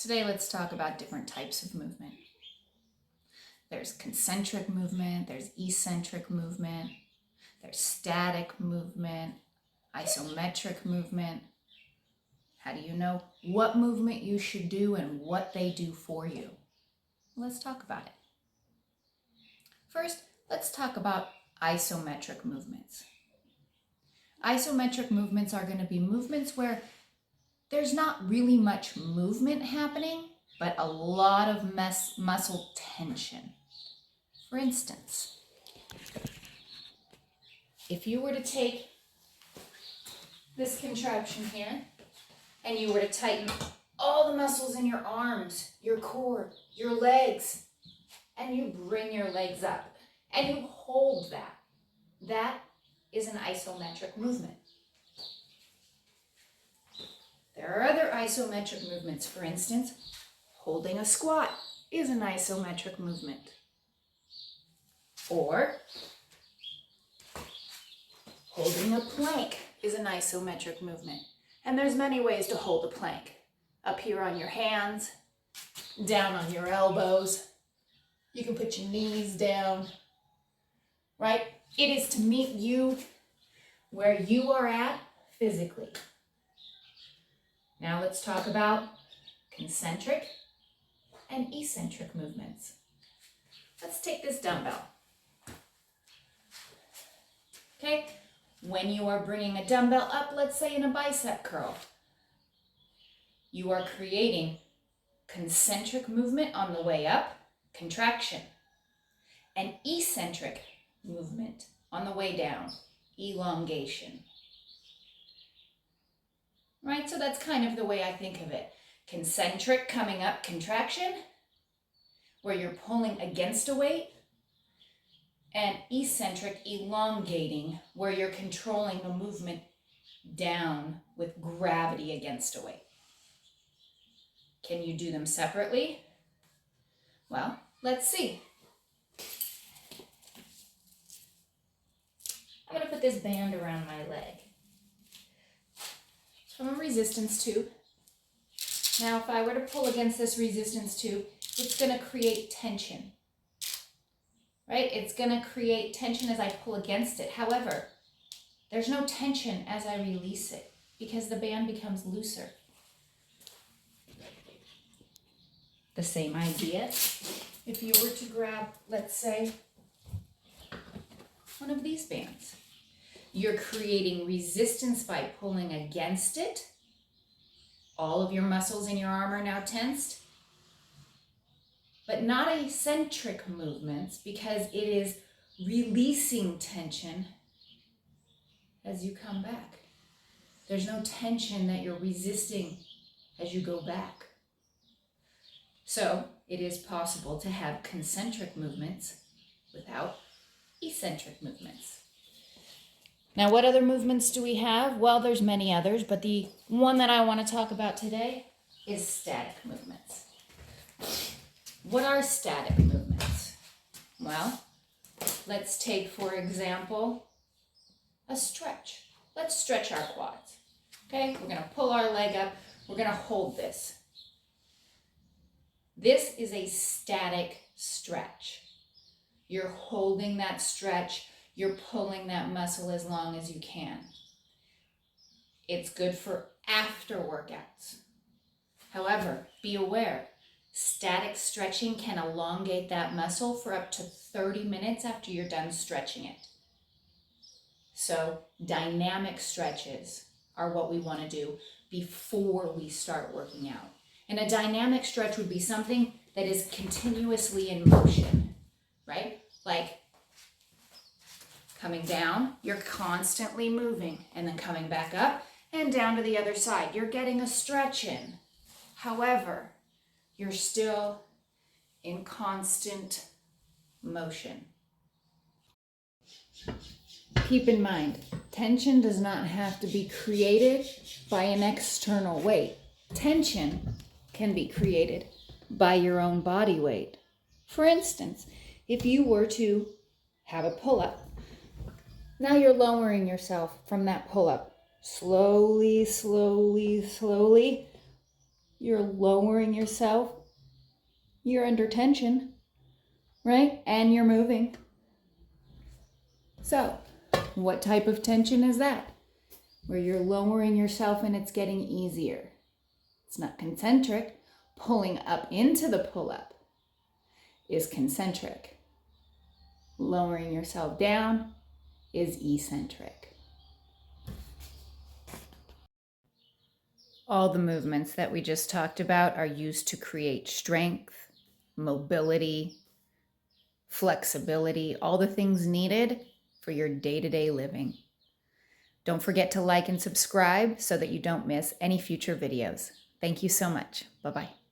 Today, let's talk about different types of movement. There's concentric movement, there's eccentric movement, there's static movement, isometric movement. How do you know what movement you should do and what they do for you? Let's talk about it. First, let's talk about isometric movements. Isometric movements are going to be movements where there's not really much movement happening, but a lot of muscle tension. For instance, if you were to take this contraption here and you were to tighten all the muscles in your arms, your core, your legs, and you bring your legs up and you hold that, that is an isometric movement. There are other isometric movements. For instance, holding a squat is an isometric movement. Or holding a plank is an isometric movement. And there's many ways to hold a plank. Up here on your hands, down on your elbows. You can put your knees down, right? It is to meet you where you are at physically. Now let's talk about concentric and eccentric movements. Let's take this dumbbell. Okay, when you are bringing a dumbbell up, let's say in a bicep curl, you are creating concentric movement on the way up, contraction, and eccentric movement on the way down, elongation. Right, so that's kind of the way I think of it. Concentric coming up, contraction, where you're pulling against a weight, and eccentric elongating, where you're controlling the movement down with gravity against a weight. Can you do them separately? Well, let's see. I'm going to put this band around my leg. From a resistance tube. Now, if I were to pull against this resistance tube, it's going to create tension. Right? It's going to create tension as I pull against it. However, there's no tension as I release it because the band becomes looser. The same idea. If you were to grab, let's say, one of these bands. You're creating resistance by pulling against it. All of your muscles in your arm are now tensed. But not eccentric movements because it is releasing tension as you come back. There's no tension that you're resisting as you go back. So it is possible to have concentric movements without eccentric movements. Now, what other movements do we have? Well, there's many others, but the one that I want to talk about today is static movements. What are static movements? Well, let's take, for example, a stretch. Let's stretch our quads. Okay, we're going to pull our leg up. We're going to hold this. This is a static stretch. You're holding that stretch. You're pulling that muscle as long as you can. It's good for after workouts. However, be aware, static stretching can elongate that muscle for up to 30 minutes after you're done stretching it. So dynamic stretches are what we want to do before we start working out. And a dynamic stretch would be something that is continuously in motion, right? Like coming down, you're constantly moving, and then coming back up and down to the other side. You're getting a stretch in. However, you're still in constant motion. Keep in mind, tension does not have to be created by an external weight. Tension can be created by your own body weight. For instance, if you were to have a pull-up, now you're lowering yourself from that pull-up. Slowly, slowly, slowly. you're lowering yourself, you're under tension, right? And you're moving. So, what type of tension is that? Where you're lowering yourself and it's getting easier. It's not concentric. Pulling up into the pull-up is concentric. Lowering yourself down is eccentric. All the movements that we just talked about are used to create strength, mobility, flexibility, all the things needed for your day-to-day living. Don't forget to like and subscribe so that you don't miss any future videos. Thank you so much. Bye-bye.